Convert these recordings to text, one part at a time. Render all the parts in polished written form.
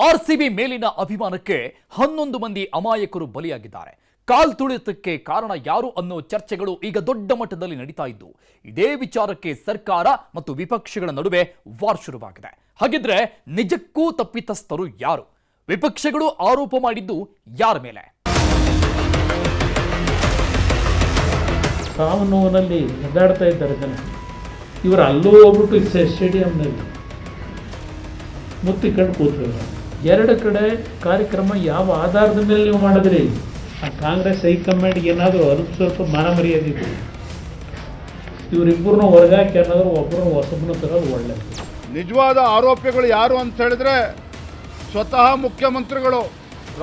RCB ಮೇಲಿನ ಅಭಿಮಾನಕ್ಕೆ 11 ಮಂದಿ ಅಮಾಯಕರು ಬಲಿಯಾಗಿದ್ದಾರೆ. ಕಾಲ್ತುಳಿತಕ್ಕೆ ಕಾರಣ ಯಾರು ಅನ್ನೋ ಚರ್ಚೆಗಳು ಈಗ ದೊಡ್ಡ ಮಟ್ಟದಲ್ಲಿ ನಡೀತಾ ಇದ್ದು, ಇದೇ ವಿಚಾರಕ್ಕೆ ಸರ್ಕಾರ ಮತ್ತು ವಿಪಕ್ಷಗಳ ನಡುವೆ ವಾರ್ ಶುರುವಾಗಿದೆ. ಹಾಗಿದ್ರೆ ನಿಜಕ್ಕೂ ತಪ್ಪಿತಸ್ಥರು ಯಾರು? ವಿಪಕ್ಷಗಳು ಆರೋಪ ಮಾಡಿದ್ದು ಯಾರ ಮೇಲೆ? ಸಾವು ನೋವಿನಲ್ಲಿ ಒದ್ದಾಡ್ತಾ ಇದ್ದಾರೆ ಜನ. ಇವರು ಅಲ್ಲೂ ಹೋಗ್ಬಿಟ್ಟು ಸ್ಟೇಡಿಯಂನಲ್ಲಿ ಮುತ್ತಿ ಕಂಡು ಕೂತ್ರು. ಎರಡು ಕಡೆ ಕಾರ್ಯಕ್ರಮ ಯಾವ ಆಧಾರದ ಮೇಲೆ ನೀವು ಮಾಡಿದ್ರಿ? ಆ ಕಾಂಗ್ರೆಸ್ ಹೈಕಮಾಂಡ್ಗೆ ಏನಾದರೂ ಅಲ್ಪ ಸ್ವಲ್ಪ ಮಾನ ಮರ್ಯಾದೆ ಇತ್ತು. ಇವರಿಬ್ಬರನ್ನ ಹೊರಗಾಕಿ ಅನ್ನೋದ್ರು ಒಬ್ಬರನ್ನ ಹೊಸಬನ ತರೋದು ಒಳ್ಳೆಯದು. ನಿಜವಾದ ಆರೋಪಿಗಳು ಯಾರು ಅಂತ ಹೇಳಿದ್ರೆ ಸ್ವತಃ ಮುಖ್ಯಮಂತ್ರಿಗಳು,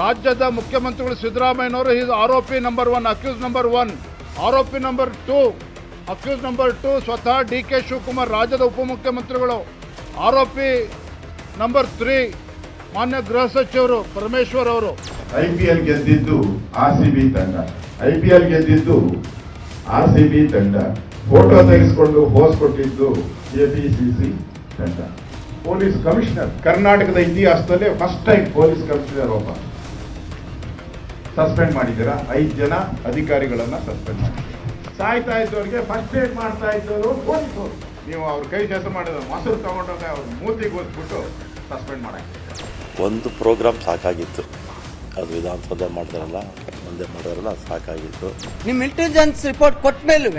ರಾಜ್ಯದ ಮುಖ್ಯಮಂತ್ರಿಗಳು ಸಿದ್ದರಾಮಯ್ಯನವರು ಈಸ್ ಆರೋಪಿ ನಂಬರ್ 1, ಅಕ್ಯೂಸ್ ನಂಬರ್ 1. ಆರೋಪಿ ನಂಬರ್ 2, ಅಕ್ಯೂಸ್ ನಂಬರ್ 2 ಸ್ವತಃ DK ಶಿವಕುಮಾರ್, ರಾಜ್ಯದ ಉಪಮುಖ್ಯಮಂತ್ರಿಗಳು. ಆರೋಪಿ ನಂಬರ್ 3 ಮಾನ್ಯ ಗೃಹ ಸಚಿವರು ಪರಮೇಶ್ವರ್ ಅವರು. IPL ಗೆದ್ದಿದ್ದು RCB ತಂಡ, IPL ಗೆದ್ದಿದ್ದು RCB ತಂಡ. ಫೋಟೋ ತೆಗೆಸಿಕೊಂಡು ಹೋಸ್ ಕೊಟ್ಟಿದ್ದು KPCC ತಂಡ. ಪೊಲೀಸ್ ಕಮಿಷನರ್, ಕರ್ನಾಟಕದ ಇತಿಹಾಸದಲ್ಲೇ ಫಸ್ಟ್ ಟೈಮ್ ಪೊಲೀಸ್ ಕಮಿಷನರ್ ಒಬ್ಬ ಸಸ್ಪೆಂಡ್ ಮಾಡಿದ್ದೀರಾ. 5 ಜನ ಅಧಿಕಾರಿಗಳನ್ನ ಸಸ್ಪೆಂಡ್ ಮಾಡಿದ್ದೀರಾ. ಸಾಯ್ತಾ ಇದ್ದವ್ರಿಗೆ ಫಸ್ಟ್ ಏಡ್ ಮಾಡ್ತಾ ಇದ್ದವರು ಪೊಲೀಸರು. ನೀವು ಅವ್ರ ಕೈ ಕೆಲಸ ಮಾಡಿದ್ರು, ಮೊಸರು ತಗೊಂಡೋಗ ಅವ್ರ ಮೂತಿಗೆ ಓದ್ಬಿಟ್ಟು ಸಸ್ಪೆಂಡ್ ಮಾಡಕ್ಕೆ. ಒಂದು ಪ್ರೋಗ್ರಾಮ್ ಸಾಕಾಗಿತ್ತು, ಅದು ವಿಧಾನಸೌಧ ಮಾಡ್ತಾರಲ್ಲ, ಮುಂದೆ ಮಾಡೋರಲ್ಲ, ಸಾಕಾಗಿತ್ತು. ನಿಮ್ಮ ಇಂಟೆಲಿಜೆನ್ಸ್ ರಿಪೋರ್ಟ್ ಕೊಟ್ಟ ಮೇಲೂ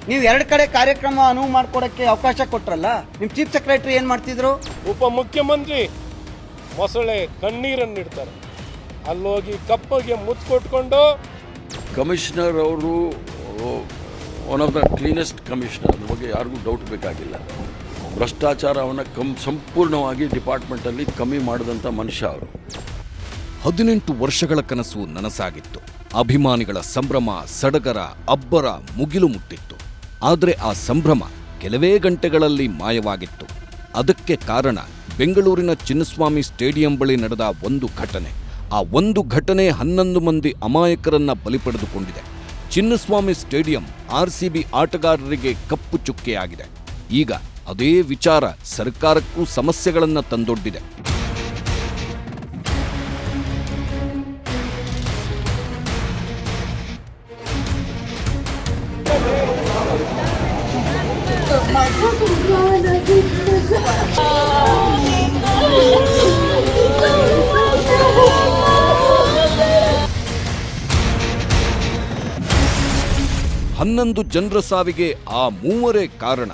ನೀವು 2 ಕಡೆ ಕಾರ್ಯಕ್ರಮ ಅನುವು ಮಾಡ್ಕೊಡಕ್ಕೆ ಅವಕಾಶ ಕೊಟ್ರಲ್ಲ. ನಿಮ್ಮ ಚೀಫ್ ಸೆಕ್ರೆಟರಿ ಏನು ಮಾಡ್ತಿದ್ರು? ಉಪಮುಖ್ಯಮಂತ್ರಿ ಮೊಸಳೆ ಕಣ್ಣೀರನ್ನಿಡ್ತಾರೆ. ಅಲ್ಲೋಗಿ ಕಪ್ಪಗೆ ಮುತ್ತು ಕೊಟ್ಕೊಂಡು ಕಮಿಷನರ್ ಅವರು one of the cleanest commissioner, ಅದ್ರ ಬಗ್ಗೆ ಯಾರಿಗೂ ಡೌಟ್ ಬೇಕಾಗಿಲ್ಲ. ಭ್ರಷ್ಟಾಚಾರವನ್ನು ಸಂಪೂರ್ಣವಾಗಿ ಡಿಪಾರ್ಟ್ಮೆಂಟಲ್ಲಿ ಕಮ್ಮಿ ಮಾಡಿದಂಥ ಮನುಷ್ಯ ಅವರು. 18 ವರ್ಷಗಳ ಕನಸು ನನಸಾಗಿತ್ತು. ಅಭಿಮಾನಿಗಳ ಸಂಭ್ರಮ, ಸಡಗರ, ಅಬ್ಬರ ಮುಗಿಲು ಮುಟ್ಟಿತ್ತು. ಆದರೆ ಆ ಸಂಭ್ರಮ ಕೆಲವೇ ಗಂಟೆಗಳಲ್ಲಿ ಮಾಯವಾಗಿತ್ತು. ಅದಕ್ಕೆ ಕಾರಣ ಬೆಂಗಳೂರಿನ ಚಿನ್ನಸ್ವಾಮಿ ಸ್ಟೇಡಿಯಂ ಬಳಿ ನಡೆದ ಒಂದು ಘಟನೆ. ಆ ಒಂದು ಘಟನೆ 11 ಮಂದಿ ಅಮಾಯಕರನ್ನ ಬಲಿ ಪಡೆದುಕೊಂಡಿದೆ. ಚಿನ್ನಸ್ವಾಮಿ ಸ್ಟೇಡಿಯಂ RCB ಆಟಗಾರರಿಗೆ ಕಪ್ಪು ಚುಕ್ಕೆಯಾಗಿದೆ. ಈಗ ಅದೇ ವಿಚಾರ ಸರ್ಕಾರಕ್ಕೂ ಸಮಸ್ಯೆಗಳನ್ನು ತಂದೊಡ್ಡಿದೆ. ಹನ್ನೊಂದು ಜನರ ಸಾವಿಗೆ ಆ ಮೂವರೇ ಕಾರಣ.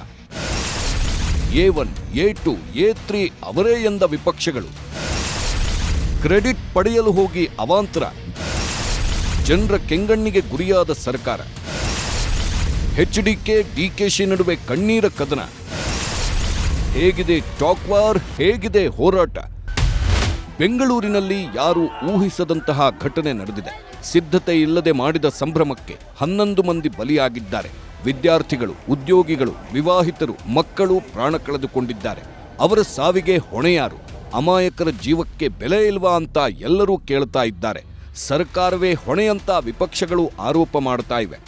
A1, A2, A3 ಅವರೇ ಎಂದ ವಿಪಕ್ಷಗಳು. ಕ್ರೆಡಿಟ್ ಪಡೆಯಲು ಹೋಗಿ ಅವಾಂತರ. ಜನರ ಕೆಂಗಣ್ಣಿಗೆ ಗುರಿಯಾದ ಸರ್ಕಾರ. HDK, DKC ನಡುವೆ ಕಣ್ಣೀರ ಕದನ. ಹೇಗಿದೆ ಟಾಕ್ ವಾರ್, ಹೇಗಿದೆ ಹೋರಾಟ? ಬೆಂಗಳೂರಿನಲ್ಲಿ ಯಾರು ಊಹಿಸದಂತಹ ಘಟನೆ ನಡೆದಿದೆ. ಸಿದ್ಧತೆ ಇಲ್ಲದೆ ಮಾಡಿದ ಸಂಭ್ರಮಕ್ಕೆ 11 ಮಂದಿ ಬಲಿಯಾಗಿದ್ದಾರೆ. ವಿದ್ಯಾರ್ಥಿಗಳು, ಉದ್ಯೋಗಿಗಳು, ವಿವಾಹಿತರು, ಮಕ್ಕಳು ಪ್ರಾಣ ಕಳೆದುಕೊಂಡಿದ್ದಾರೆ. ಅವರ ಸಾವಿಗೆ ಹೊಣೆಯಾರು? ಅಮಾಯಕರ ಜೀವಕ್ಕೆ ಬೆಲೆ ಇಲ್ವಾ ಅಂತ ಎಲ್ಲರೂ ಕೇಳ್ತಾ ಇದ್ದಾರೆ. ಸರ್ಕಾರವೇ ಹೊಣೆ ಅಂತ ವಿಪಕ್ಷಗಳು ಆರೋಪ ಮಾಡ್ತಾ ಇವೆ.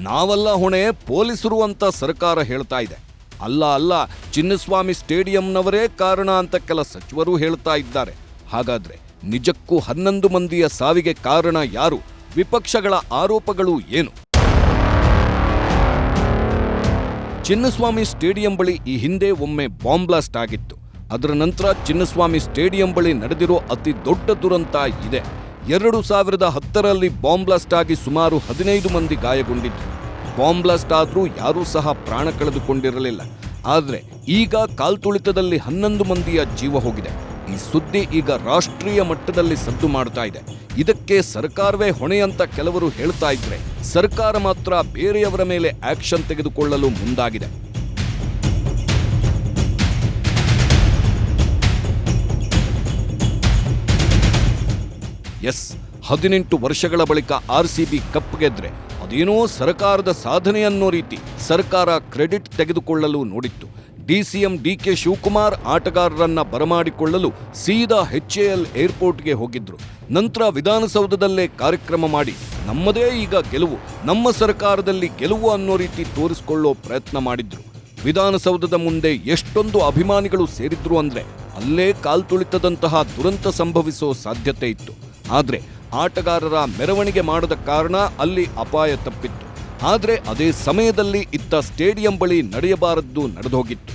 ನಾವಲ್ಲ ಹೊಣೆ, ಪೊಲೀಸರು ಅಂತ ಸರ್ಕಾರ ಹೇಳ್ತಾ ಇದೆ. ಅಲ್ಲ, ಚಿನ್ನಸ್ವಾಮಿ ಸ್ಟೇಡಿಯಂನವರೇ ಕಾರಣ ಅಂತ ಕೆಲ ಸಚಿವರು ಹೇಳ್ತಾ ಇದ್ದಾರೆ. ಹಾಗಾದ್ರೆ ನಿಜಕ್ಕೂ 11 ಮಂದಿಯ ಸಾವಿಗೆ ಕಾರಣ ಯಾರು? ವಿಪಕ್ಷಗಳ ಆರೋಪಗಳು ಏನು? ಚಿನ್ನಸ್ವಾಮಿ ಸ್ಟೇಡಿಯಂ ಬಳಿ ಈ ಹಿಂದೆ ಒಮ್ಮೆ ಬಾಂಬ್ ಬ್ಲಾಸ್ಟ್ ಆಗಿತ್ತು. ಅದರ ನಂತರ ಚಿನ್ನಸ್ವಾಮಿ ಸ್ಟೇಡಿಯಂ ಬಳಿ ನಡೆದಿರೋ ಅತಿ ದೊಡ್ಡ ದುರಂತ ಇದೆ. 2010ರಲ್ಲಿ ಬಾಂಬ್ ಬ್ಲಾಸ್ಟ್ ಆಗಿ ಸುಮಾರು 15 ಮಂದಿ ಗಾಯಗೊಂಡಿದ್ರು. ಬಾಂಬ್ ಬ್ಲಾಸ್ಟ್ ಆದ್ರೂ ಯಾರೂ ಸಹ ಪ್ರಾಣ ಕಳೆದುಕೊಂಡಿರಲಿಲ್ಲ. ಆದರೆ ಈಗ ಕಾಲ್ತುಳಿತದಲ್ಲಿ 11 ಮಂದಿಯ ಜೀವ ಹೋಗಿದೆ. ಈ ಸುದ್ದಿ ಈಗ ರಾಷ್ಟ್ರೀಯ ಮಟ್ಟದಲ್ಲಿ ಸದ್ದು ಮಾಡ್ತಾ ಇದೆ. ಇದಕ್ಕೆ ಸರ್ಕಾರವೇ ಹೊಣೆ ಅಂತ ಕೆಲವರು ಹೇಳ್ತಾ ಇದ್ರೆ, ಸರ್ಕಾರ ಮಾತ್ರ ಬೇರೆಯವರ ಮೇಲೆ ಆಕ್ಷನ್ ತೆಗೆದುಕೊಳ್ಳಲು ಮುಂದಾಗಿದೆ. ಎಸ್, 18 ವರ್ಷಗಳ ಬಳಿಕ RCB ಕಪ್ ಗೆದ್ರೆ ಅದೇನೋ ಸರ್ಕಾರದ ಸಾಧನೆ ಅನ್ನೋ ರೀತಿ ಸರ್ಕಾರ ಕ್ರೆಡಿಟ್ ತೆಗೆದುಕೊಳ್ಳಲು ನೋಡಿತ್ತು. DCM DK ಶಿವಕುಮಾರ್ ಆಟಗಾರರನ್ನ ಬರಮಾಡಿಕೊಳ್ಳಲು ಸೀದಾ HAL ಏರ್ಪೋರ್ಟ್ಗೆ ಹೋಗಿದ್ರು. ನಂತರ ವಿಧಾನಸೌಧದಲ್ಲೇ ಕಾರ್ಯಕ್ರಮ ಮಾಡಿ ನಮ್ಮದೇ ಈಗ ಗೆಲುವು, ನಮ್ಮ ಸರ್ಕಾರದಲ್ಲಿ ಗೆಲುವು ಅನ್ನೋ ರೀತಿ ತೋರಿಸಿಕೊಳ್ಳೋ ಪ್ರಯತ್ನ ಮಾಡಿದ್ರು. ವಿಧಾನಸೌಧದ ಮುಂದೆ ಎಷ್ಟೊಂದು ಅಭಿಮಾನಿಗಳು ಸೇರಿದ್ರು ಅಂದ್ರೆ ಅಲ್ಲೇ ಕಾಲ್ತುಳಿತದಂತಹ ದುರಂತ ಸಂಭವಿಸೋ ಸಾಧ್ಯತೆ ಇತ್ತು. ಆದರೆ ಆಟಗಾರರ ಮೆರವಣಿಗೆ ಮಾಡದ ಕಾರಣ ಅಲ್ಲಿ ಅಪಾಯ ತಪ್ಪಿತ್ತು. ಆದರೆ ಅದೇ ಸಮಯದಲ್ಲಿ ಇತ್ತ ಸ್ಟೇಡಿಯಂ ಬಳಿ ನಡೆಯಬಾರದ್ದು ನಡೆದೋಗಿತ್ತು.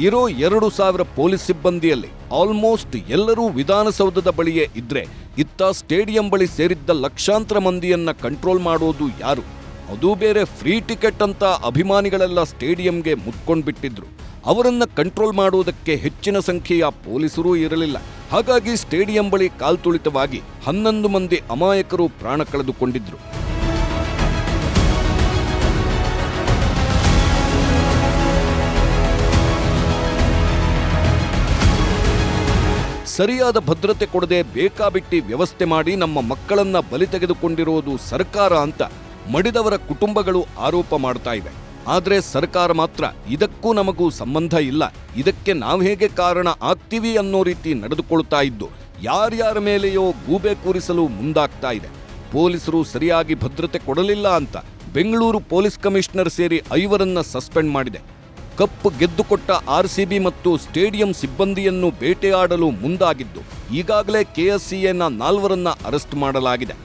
ಇರೋ 2,000 ಪೊಲೀಸ್ ಸಿಬ್ಬಂದಿಯಲ್ಲಿ ಆಲ್ಮೋಸ್ಟ್ ಎಲ್ಲರೂ ವಿಧಾನಸೌಧದ ಬಳಿಯೇ ಇದ್ರೆ, ಇತ್ತ ಸ್ಟೇಡಿಯಂ ಬಳಿ ಸೇರಿದ್ದ ಲಕ್ಷಾಂತರ ಮಂದಿಯನ್ನ ಕಂಟ್ರೋಲ್ ಮಾಡೋದು ಯಾರು? ಅದೂ ಬೇರೆ ಫ್ರೀ ಟಿಕೆಟ್ ಅಂತ ಅಭಿಮಾನಿಗಳೆಲ್ಲ ಸ್ಟೇಡಿಯಂಗೆ ಮುತ್ಕೊಂಡ್ಬಿಟ್ಟಿದ್ರು. ಅವರನ್ನ ಕಂಟ್ರೋಲ್ ಮಾಡುವುದಕ್ಕೆ ಹೆಚ್ಚಿನ ಸಂಖ್ಯೆಯ ಪೊಲೀಸರೂ ಇರಲಿಲ್ಲ. ಹಾಗಾಗಿ ಸ್ಟೇಡಿಯಂ ಬಳಿ ಕಾಲ್ತುಳಿತವಾಗಿ 11 ಮಂದಿ ಅಮಾಯಕರು ಪ್ರಾಣ ಕಳೆದುಕೊಂಡಿದ್ರು. ಸರಿಯಾದ ಭದ್ರತೆ ಕೊಡದೆ ಬೇಕಾಬಿಟ್ಟಿ ವ್ಯವಸ್ಥೆ ಮಾಡಿ ನಮ್ಮ ಮಕ್ಕಳನ್ನ ಬಲಿ ತೆಗೆದುಕೊಂಡಿರೋದು ಸರ್ಕಾರ ಅಂತ ಮಡಿದವರ ಕುಟುಂಬಗಳು ಆರೋಪ ಮಾಡ್ತಾ ಇವೆ. ಆದರೆ ಸರ್ಕಾರ ಮಾತ್ರ ಇದಕ್ಕೂ ನಮಗೂ ಸಂಬಂಧ ಇಲ್ಲ, ಇದಕ್ಕೆ ನಾವು ಹೇಗೆ ಕಾರಣ ಆಗ್ತೀವಿ ಅನ್ನೋ ರೀತಿ ನಡೆದುಕೊಳ್ತಾ ಇದ್ದು ಯಾರ್ಯಾರ ಮೇಲೆಯೋ ಗೂಬೆ ಕೂರಿಸಲು ಮುಂದಾಗ್ತಾ ಇದೆ. ಪೊಲೀಸರು ಸರಿಯಾಗಿ ಭದ್ರತೆ ಕೊಡಲಿಲ್ಲ ಅಂತ ಬೆಂಗಳೂರು ಪೊಲೀಸ್ ಕಮಿಷನರ್ ಸೇರಿ 5ರನ್ನ ಸಸ್ಪೆಂಡ್ ಮಾಡಿದೆ. ಕಪ್ ಗೆದ್ದುಕೊಟ್ಟ RCB ಮತ್ತು ಸ್ಟೇಡಿಯಂ ಸಿಬ್ಬಂದಿಯನ್ನು ಬೇಟೆಯಾಡಲು ಮುಂದಾಗಿದ್ದು ಈಗಾಗಲೇ KSCAನ 4ರನ್ನ ಅರೆಸ್ಟ್ ಮಾಡಲಾಗಿದೆ.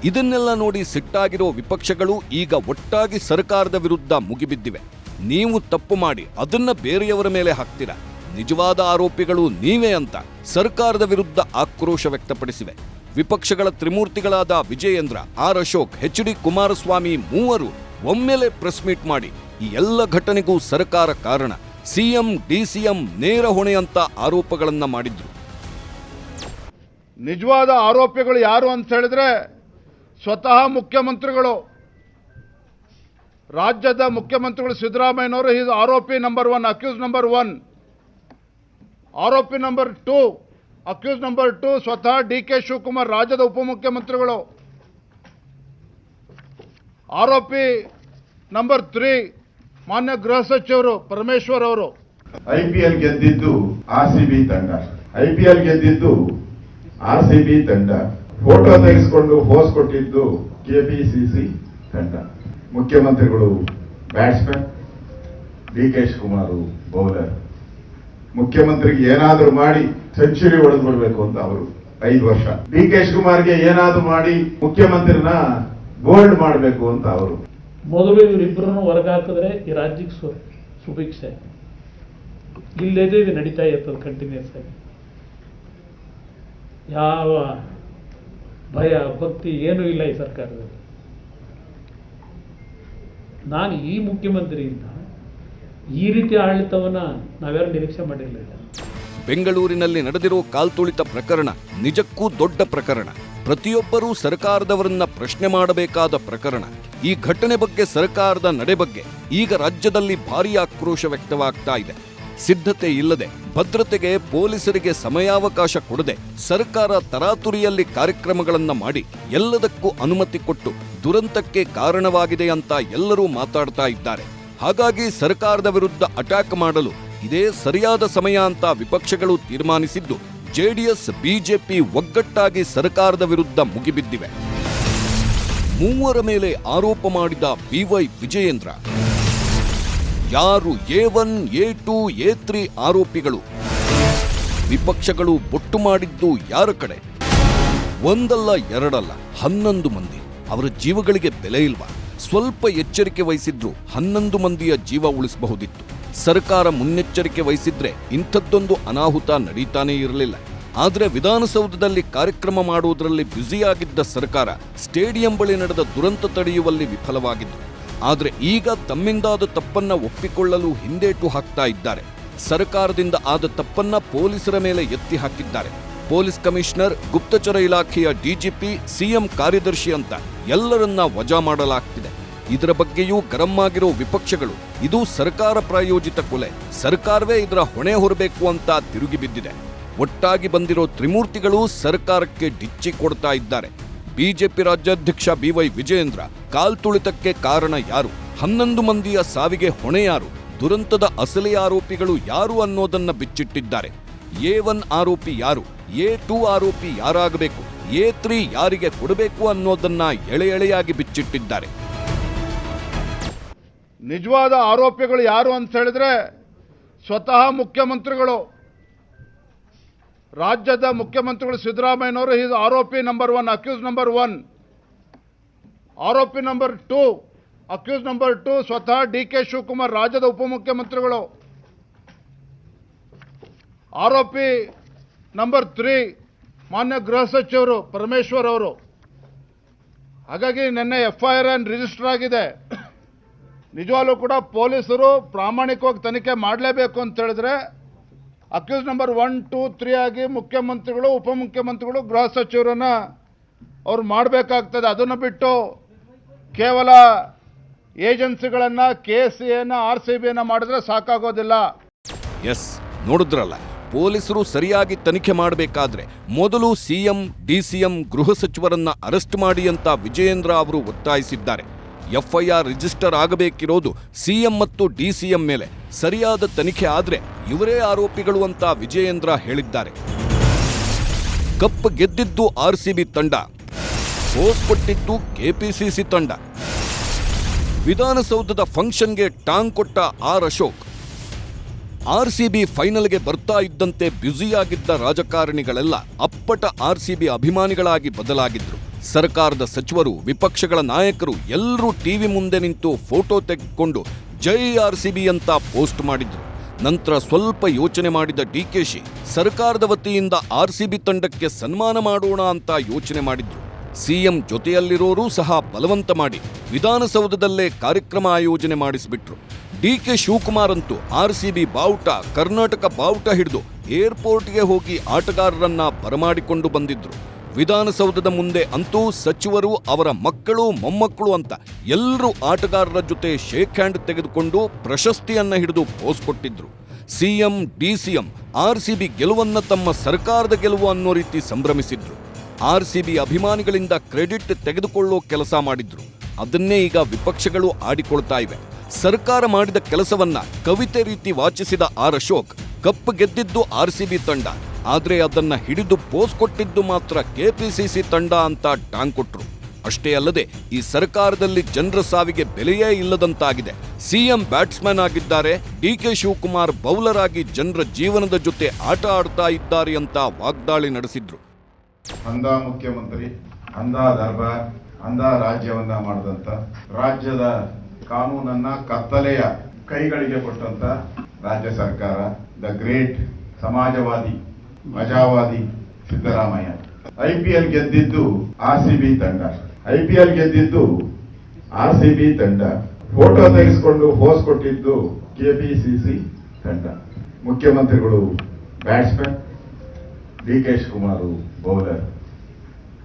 ಇದನ್ನೆಲ್ಲ ನೋಡಿ ಸಿಟ್ಟಾಗಿರೋ ವಿಪಕ್ಷಗಳು ಈಗ ಒಟ್ಟಾಗಿ ಸರ್ಕಾರದ ವಿರುದ್ಧ ಮುಗಿಬಿದ್ದಿವೆ. ನೀವು ತಪ್ಪು ಮಾಡಿ ಅದನ್ನ ಬೇರೆಯವರ ಮೇಲೆ ಹಾಕ್ತೀರಾ, ನಿಜವಾದ ಆರೋಪಿಗಳು ನೀವೇ ಅಂತ ಸರ್ಕಾರದ ವಿರುದ್ಧ ಆಕ್ರೋಶ ವ್ಯಕ್ತಪಡಿಸಿವೆ. ವಿಪಕ್ಷಗಳ ತ್ರಿಮೂರ್ತಿಗಳಾದ ವಿಜಯೇಂದ್ರ, ಆರ್ ಅಶೋಕ್, HD ಕುಮಾರಸ್ವಾಮಿ ಮೂವರು ಒಮ್ಮೆಲೆ ಪ್ರೆಸ್ ಮೀಟ್ ಮಾಡಿ ಈ ಎಲ್ಲ ಘಟನೆಗೂ ಸರ್ಕಾರ ಕಾರಣ, CM DCM ನೇರ ಹೊಣೆ ಅಂತ ಆರೋಪಗಳನ್ನ ಮಾಡಿದ್ರು. ನಿಜವಾದ ಆರೋಪಿಗಳು ಯಾರು ಅಂತ ಹೇಳಿದ್ರೆ ಸ್ವತಃ ಮುಖ್ಯಮಂತ್ರಿಗಳು, ರಾಜ್ಯದ ಮುಖ್ಯಮಂತ್ರಿಗಳು ಸಿದ್ದರಾಮಯ್ಯನವರು. ಈಸ್ ಆರೋಪಿ ನಂಬರ್ 1, ಅಕ್ಯೂಸ್ ನಂಬರ್ 1. ಆರೋಪಿ ನಂಬರ್ 2, ಅಕ್ಯೂಸ್ ನಂಬರ್ 2 ಸ್ವತಃ DK ಶಿವಕುಮಾರ್, ರಾಜ್ಯದ ಉಪಮುಖ್ಯಮಂತ್ರಿಗಳು. ಆರೋಪಿ ನಂಬರ್ 3 ಮಾನ್ಯ ಗೃಹ ಸಚಿವರು ಪರಮೇಶ್ವರ್ ಅವರು. IPL ಗೆದ್ದಿದ್ದು RCB ತಂಡ, IPL ಗೆದ್ದಿದ್ದು RCB ತಂಡ. ಫೋಟೋ ತೆಗೆಸಿಕೊಂಡು ಪೋಸ್ ಕೊಟ್ಟಿದ್ದು KPCC ತಂಡ. ಮುಖ್ಯಮಂತ್ರಿಗಳು ಬ್ಯಾಟ್ಸ್ಮನ್, DK ಶಿವಕುಮಾರ್ ಬೌಲರ್. ಮುಖ್ಯಮಂತ್ರಿಗೆ ಏನಾದರೂ ಮಾಡಿ ಸೆಂಚುರಿ ಹೊಡೆದು ಬಿಡಬೇಕು ಅಂತ ಅವರು 5 ವರ್ಷ. DK ಶಿವಕುಮಾರ್ಗೆ ಏನಾದರೂ ಮಾಡಿ ಮುಖ್ಯಮಂತ್ರಿನ ಗೋಲ್ಡ್ ಮಾಡಬೇಕು ಅಂತ ಅವರು. ಮೊದಲು ಇವರಿಬ್ಬರನ್ನು ಹೊರಗಾಕಿದ್ರೆ ಈ ರಾಜ್ಯಕ್ಕೆ ಸುಭಿಕ್ಷೆ. ಇಲ್ಲದೇ ಇದು ನಡೀತಾ ಇರ್ತದೆ ಕಂಟಿನ್ಯೂಸ್ ಆಗಿ. ಯಾವ ಭಯ ಭಕ್ತಿ ಏನೂ ಇಲ್ಲ ಈ ಸರ್ಕಾರದಲ್ಲಿ. ನಾನು ಈ ಮುಖ್ಯಮಂತ್ರಿಯಿಂದ ಈ ರೀತಿ ಆಡಳಿತವನ್ನು ನಾವ್ಯಾರು ನಿರೀಕ್ಷೆ ಮಾಡಿರಲಿಲ್ಲ. ಬೆಂಗಳೂರಿನಲ್ಲಿ ನಡೆದಿರೋ ಕಾಲ್ತುಳಿತ ಪ್ರಕರಣ ನಿಜಕ್ಕೂ ದೊಡ್ಡ ಪ್ರಕರಣ. ಪ್ರತಿಯೊಬ್ಬರೂ ಸರ್ಕಾರದವರನ್ನ ಪ್ರಶ್ನೆ ಮಾಡಬೇಕಾದ ಪ್ರಕರಣ. ಈ ಘಟನೆ ಬಗ್ಗೆ, ಸರ್ಕಾರದ ನಡೆ ಬಗ್ಗೆ ಈಗ ರಾಜ್ಯದಲ್ಲಿ ಭಾರೀ ಆಕ್ರೋಶ ವ್ಯಕ್ತವಾಗ್ತಾ ಇದೆ. ಸಿದ್ಧತೆ ಇಲ್ಲದೆ, ಭದ್ರತೆಗೆ ಪೊಲೀಸರಿಗೆ ಸಮಯಾವಕಾಶ ಕೊಡದೆ ಸರ್ಕಾರ ತರಾತುರಿಯಲ್ಲಿ ಕಾರ್ಯಕ್ರಮಗಳನ್ನ ಮಾಡಿ ಎಲ್ಲದಕ್ಕೂ ಅನುಮತಿ ಕೊಟ್ಟು ದುರಂತಕ್ಕೆ ಕಾರಣವಾಗಿದೆ ಅಂತ ಎಲ್ಲರೂ ಮಾತಾಡ್ತಾ ಇದ್ದಾರೆ. ಹಾಗಾಗಿ ಸರ್ಕಾರದ ವಿರುದ್ಧ ಅಟ್ಯಾಕ್ ಮಾಡಲು ಇದೇ ಸರಿಯಾದ ಸಮಯ ಅಂತ ವಿಪಕ್ಷಗಳು ತೀರ್ಮಾನಿಸಿದ್ದು JDS BJP ಒಗ್ಗಟ್ಟಾಗಿ ಸರ್ಕಾರದ ವಿರುದ್ಧ ಮುಗಿಬಿದ್ದಿವೆ. ಮೂವರ ಮೇಲೆ ಆರೋಪ ಮಾಡಿದ BY ವಿಜಯೇಂದ್ರ, ಯಾರು A1, A2, A3 ಆರೋಪಿಗಳು? ವಿಪಕ್ಷಗಳು ಬೊಟ್ಟು ಮಾಡಿದ್ದು ಯಾರ ಕಡೆ? ಒಂದಲ್ಲ ಎರಡಲ್ಲ 11 ಮಂದಿ. ಅವರ ಜೀವಗಳಿಗೆ ಬೆಲೆ ಇಲ್ವಾ? ಸ್ವಲ್ಪ ಎಚ್ಚರಿಕೆ ವಹಿಸಿದ್ರು 11 ಮಂದಿಯ ಜೀವ ಉಳಿಸಬಹುದಿತ್ತು. ಸರ್ಕಾರ ಮುನ್ನೆಚ್ಚರಿಕೆ ವಹಿಸಿದ್ರೆ ಇಂಥದ್ದೊಂದು ಅನಾಹುತ ನಡೀತಾನೇ ಇರಲಿಲ್ಲ. ಆದರೆ ವಿಧಾನಸೌಧದಲ್ಲಿ ಕಾರ್ಯಕ್ರಮ ಮಾಡುವುದರಲ್ಲಿ ಬ್ಯುಸಿಯಾಗಿದ್ದ ಸರ್ಕಾರ ಸ್ಟೇಡಿಯಂ ಬಳಿ ನಡೆದ ದುರಂತ ತಡೆಯುವಲ್ಲಿ ವಿಫಲವಾಗಿತ್ತು. ಆದರೆ ಈಗ ತಮ್ಮಿಂದಾದ ತಪ್ಪನ್ನ ಒಪ್ಪಿಕೊಳ್ಳಲು ಹಿಂದೇಟು ಹಾಕ್ತಾ ಇದ್ದಾರೆ. ಸರ್ಕಾರದಿಂದ ಆದ ತಪ್ಪನ್ನ ಪೊಲೀಸರ ಮೇಲೆ ಎತ್ತಿ ಹಾಕಿದ್ದಾರೆ. ಪೊಲೀಸ್ ಕಮಿಷನರ್, ಗುಪ್ತಚರ ಇಲಾಖೆಯ DGP, CM ಕಾರ್ಯದರ್ಶಿ ಅಂತ ಎಲ್ಲರನ್ನ ವಜಾ ಮಾಡಲಾಗ್ತಿದೆ. ಇದರ ಬಗ್ಗೆಯೂ ಗರಂ ಆಗಿರೋ ವಿಪಕ್ಷಗಳು ಇದು ಸರ್ಕಾರ ಪ್ರಾಯೋಜಿತ ಕೊಲೆ, ಸರ್ಕಾರವೇ ಇದರ ಹೊಣೆ ಹೊರಬೇಕು ಅಂತ ತಿರುಗಿ ಬಿದ್ದಿದೆ. ಒಟ್ಟಾಗಿ ಬಂದಿರೋ ತ್ರಿಮೂರ್ತಿಗಳು ಸರ್ಕಾರಕ್ಕೆ ಡಿಚ್ಚಿ ಕೊಡ್ತಾ ಇದ್ದಾರೆ. ಬಿಜೆಪಿ ರಾಜ್ಯಾಧ್ಯಕ್ಷ BY ವಿಜಯೇಂದ್ರ ಕಾಲ್ತುಳಿತಕ್ಕೆ ಕಾರಣ ಯಾರು, 11 ಮಂದಿಯ ಸಾವಿಗೆ ಹೊಣೆ ಯಾರು, ದುರಂತದ ಅಸಲಿ ಆರೋಪಿಗಳು ಯಾರು ಅನ್ನೋದನ್ನ ಬಿಚ್ಚಿಟ್ಟಿದ್ದಾರೆ. A1 ಆರೋಪಿ ಯಾರು, A2 ಆರೋಪಿ ಯಾರಾಗಬೇಕು, A3 ಯಾರಿಗೆ ಕೊಡಬೇಕು ಅನ್ನೋದನ್ನ ಎಳೆ ಎಳೆಯಾಗಿ ಬಿಚ್ಚಿಟ್ಟಿದ್ದಾರೆ. ನಿಜವಾದ ಆರೋಪಿಗಳು ಯಾರು ಅಂತ ಹೇಳಿದ್ರೆ ಸ್ವತಃ ಮುಖ್ಯಮಂತ್ರಿಗಳು, ರಾಜ್ಯದ ಮುಖ್ಯಮಂತ್ರಿಗಳು ಸಿದ್ದರಾಮಯ್ಯನವರು ಈಸ್ ಆರೋಪಿ ನಂಬರ್ 1, ಅಕ್ಯೂಸ್ ನಂಬರ್ 1. ಆರೋಪಿ ನಂಬರ್ 2, ಅಕ್ಯೂಸ್ ನಂಬರ್ 2 ಸ್ವತಃ DK ಶಿವಕುಮಾರ್, ರಾಜ್ಯದ ಉಪಮುಖ್ಯಮಂತ್ರಿಗಳು. ಆರೋಪಿ ನಂಬರ್ 3 ಮಾನ್ಯ ಗೃಹ ಸಚಿವರು ಪರಮೇಶ್ವರ್ ಅವರು. ಹಾಗಾಗಿ ನಿನ್ನೆ FIR ರಿಜಿಸ್ಟರ್ ಆಗಿದೆ. ನಿಜವಾಗ್ಲೂ ಕೂಡ ಪೊಲೀಸರು ಪ್ರಾಮಾಣಿಕವಾಗಿ ತನಿಖೆ ಮಾಡಲೇಬೇಕು ಅಂತ ಹೇಳಿದ್ರೆ ಅಕ್ಯೂಸ್ ನಂಬರ್ 1, 2, 3 ಆಗಿ ಮುಖ್ಯಮಂತ್ರಿಗಳು, ಉಪಮುಖ್ಯಮಂತ್ರಿಗಳು, ಗೃಹ ಸಚಿವರನ್ನ ಅವ್ರು ಮಾಡಬೇಕಾಗ್ತದೆ. ಅದನ್ನು ಬಿಟ್ಟು ಕೇವಲ ಏಜೆನ್ಸಿಗಳನ್ನು KCAನ RCBನ ಮಾಡಿದ್ರೆ ಸಾಕಾಗೋದಿಲ್ಲ. ಎಸ್, ನೋಡಿದ್ರಲ್ಲ, ಪೊಲೀಸರು ಸರಿಯಾಗಿ ತನಿಖೆ ಮಾಡಬೇಕಾದ್ರೆ ಮೊದಲು CM, DCM, ಗೃಹ ಸಚಿವರನ್ನ ಅರೆಸ್ಟ್ ಮಾಡಿ ಅಂತ ವಿಜಯೇಂದ್ರ ಅವರು ಒತ್ತಾಯಿಸಿದ್ದಾರೆ. FIR ರಿಜಿಸ್ಟರ್ ಆಗಬೇಕಿರೋದು CM ಮತ್ತು DCM ಮೇಲೆ. ಸರಿಯಾದ ತನಿಖೆ ಆದ್ರೆ ಇವರೇ ಆರೋಪಿಗಳು ಅಂತ ವಿಜಯೇಂದ್ರ ಹೇಳಿದ್ದಾರೆ. ಕಪ್ ಗೆದ್ದಿದ್ದು RCB ತಂಡ, ಪೋಸ್ ಕೊಟ್ಟಿದ್ದು KPCC ತಂಡ. ವಿಧಾನಸೌಧದ ಫಂಕ್ಷನ್ಗೆ ಟಾಂಗ್ ಕೊಟ್ಟ ಅಶೋಕ್. RCB ಫೈನಲ್ಗೆ ಬರ್ತಾ ಇದ್ದಂತೆ ಬ್ಯುಸಿಯಾಗಿದ್ದ ರಾಜಕಾರಣಿಗಳೆಲ್ಲ ಅಪ್ಪಟ RCB ಅಭಿಮಾನಿಗಳಾಗಿ ಬದಲಾಗಿದ್ರು. ಸರ್ಕಾರದ ಸಚಿವರು, ವಿಪಕ್ಷಗಳ ನಾಯಕರು ಎಲ್ಲರೂ ಟಿವಿ ಮುಂದೆ ನಿಂತು ಫೋಟೋ ತೆಗೆದುಕೊಂಡು ಜೈ RCB ಅಂತ ಪೋಸ್ಟ್ ಮಾಡಿದ್ರು. ನಂತರ ಸ್ವಲ್ಪ ಯೋಚನೆ ಮಾಡಿದ DKಶಿ ಸರ್ಕಾರದ ವತಿಯಿಂದ RCB ತಂಡಕ್ಕೆ ಸನ್ಮಾನ ಮಾಡೋಣ ಅಂತ ಯೋಚನೆ ಮಾಡಿದ್ರು. CM ಜೊತೆಯಲ್ಲಿರೋರು ಸಹ ಬಲವಂತ ಮಾಡಿ ವಿಧಾನಸೌಧದಲ್ಲೇ ಕಾರ್ಯಕ್ರಮ ಆಯೋಜನೆ ಮಾಡಿಸಿಬಿಟ್ರು. DK ಶಿವಕುಮಾರ್ ಅಂತೂ RCB ಬಾವುಟ, ಕರ್ನಾಟಕ ಬಾವುಟ ಹಿಡಿದು ಏರ್ಪೋರ್ಟ್ಗೆ ಹೋಗಿ ಆಟಗಾರರನ್ನ ಬರಮಾಡಿಕೊಂಡು ಬಂದಿದ್ರು. ವಿಧಾನಸೌಧದ ಮುಂದೆ ಅಂತೂ ಸಚಿವರು, ಅವರ ಮಕ್ಕಳು, ಮೊಮ್ಮಕ್ಕಳು ಅಂತ ಎಲ್ಲರೂ ಆಟಗಾರರ ಜೊತೆ ಶೇಕ್ ಹ್ಯಾಂಡ್ ತೆಗೆದುಕೊಂಡು ಪ್ರಶಸ್ತಿಯನ್ನ ಹಿಡಿದು ಪೋಸ್ ಕೊಟ್ಟಿದ್ರು. CM, DCM RCB ಗೆಲುವನ್ನ ತಮ್ಮ ಸರ್ಕಾರದ ಗೆಲುವು ಅನ್ನೋ ರೀತಿ ಸಂಭ್ರಮಿಸಿದ್ರು. RCB ಅಭಿಮಾನಿಗಳಿಂದ ಕ್ರೆಡಿಟ್ ತೆಗೆದುಕೊಳ್ಳೋ ಕೆಲಸ ಮಾಡಿದ್ರು. ಅದನ್ನೇ ಈಗ ವಿಪಕ್ಷಗಳು ಆಡಿಕೊಳ್ತಾ ಇವೆ. ಸರ್ಕಾರ ಮಾಡಿದ ಕೆಲಸವನ್ನ ಕವಿತೆ ರೀತಿ ವಾಚಿಸಿದ ಅಶೋಕ್, ಕಪ್ ಗೆದ್ದಿದ್ದು RCB ತಂಡ, ಆದ್ರೆ ಅದನ್ನ ಹಿಡಿದು ಪೋಸ್ ಕೊಟ್ಟಿದ್ದು ಮಾತ್ರ KPCC ತಂಡ ಅಂತ ಟಾಂಗ್ ಕೊಟ್ರು. ಅಷ್ಟೇ ಅಲ್ಲದೆ ಈ ಸರ್ಕಾರದಲ್ಲಿ ಜನರ ಸಾವಿಗೆ ಬೆಲೆಯೇ ಇಲ್ಲದಂತಾಗಿದೆ. CM ಬ್ಯಾಟ್ಸ್ಮನ್ ಆಗಿದ್ದಾರೆ, DK ಶಿವಕುಮಾರ್ ಬೌಲರ್ ಆಗಿ ಜನರ ಜೀವನದ ಜೊತೆ ಆಟ ಆಡ್ತಾ ಇದ್ದಾರೆ ಅಂತ ವಾಗ್ದಾಳಿ ನಡೆಸಿದ್ರು. ಅಂಧ ಮುಖ್ಯಮಂತ್ರಿ, ಅಂಧ ದರ್ಬಾರ್, ಅಂಧ ರಾಜ್ಯವನ್ನ ಮಾಡಿದಂತ, ರಾಜ್ಯದ ಕಾನೂನನ್ನ ಕತ್ತಲೆಯ ಕೈಗಳಿಗೆ ಕೊಟ್ಟಂತ ರಾಜ್ಯ ಸರ್ಕಾರ, ದ ಗ್ರೇಟ್ ಸಮಾಜವಾದಿ, ಮಜಾವಾದಿ ಸಿದ್ದರಾಮಯ್ಯ. IPL ಗೆದ್ದಿದ್ದು RCB ತಂಡ, IPL ಗೆದ್ದಿದ್ದು RCB ತಂಡ. ಫೋಟೋ ತೆಗೆಸಿಕೊಂಡು ಪೋಸ್ ಕೊಟ್ಟಿದ್ದು KPCC ತಂಡ. ಮುಖ್ಯಮಂತ್ರಿಗಳು ಬ್ಯಾಟ್ಸ್ಮನ್, DK ಶಿವಕುಮಾರ್ ಬೌಲರ್.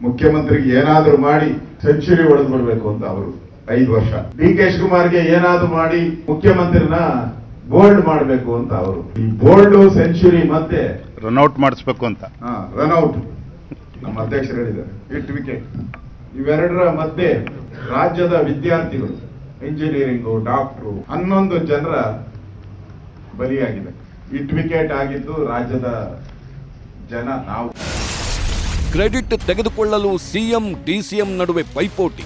ಮುಖ್ಯಮಂತ್ರಿಗೆ ಏನಾದ್ರೂ ಮಾಡಿ ಸೆಂಚುರಿ ಹೊಡೆದು ಬಿಡಬೇಕು ಅಂತ ಅವರು 5 ವರ್ಷ. DK ಶಿವಕುಮಾರ್ಗೆ ಏನಾದ್ರೂ ಮಾಡಿ ಮುಖ್ಯಮಂತ್ರಿನ ಬೋಲ್ಡ್ ಮಾಡಬೇಕು ಅಂತ ಅವರು. ಈ ಬೋಲ್ಡ್, ಸೆಂಚುರಿ ಮತ್ತೆ ರನ್ಔಟ್ ಮಾಡಿಸ್ಬೇಕು ಅಂತ. ರನ್ಔಟ್ ನಮ್ಮ ಅಧ್ಯಕ್ಷರು ಹೇಳಿದ್ದಾರೆ. 8 ವಿಕೆಟ್. ಇವೆರಡರ ಮಧ್ಯೆ ರಾಜ್ಯದ ವಿದ್ಯಾರ್ಥಿಗಳು, ಇಂಜಿನಿಯರಿಂಗು, ಡಾಕ್ಟ್ರು 11 ಜನರ ಬಲಿಯಾಗಿದೆ. 8 ವಿಕೆಟ್ ಆಗಿದ್ದು ರಾಜ್ಯದ ಜನ ನಾವು. ಕ್ರೆಡಿಟ್ ತೆಗೆದುಕೊಳ್ಳಲು CM, DCM ನಡುವೆ ಪೈಪೋಟಿ.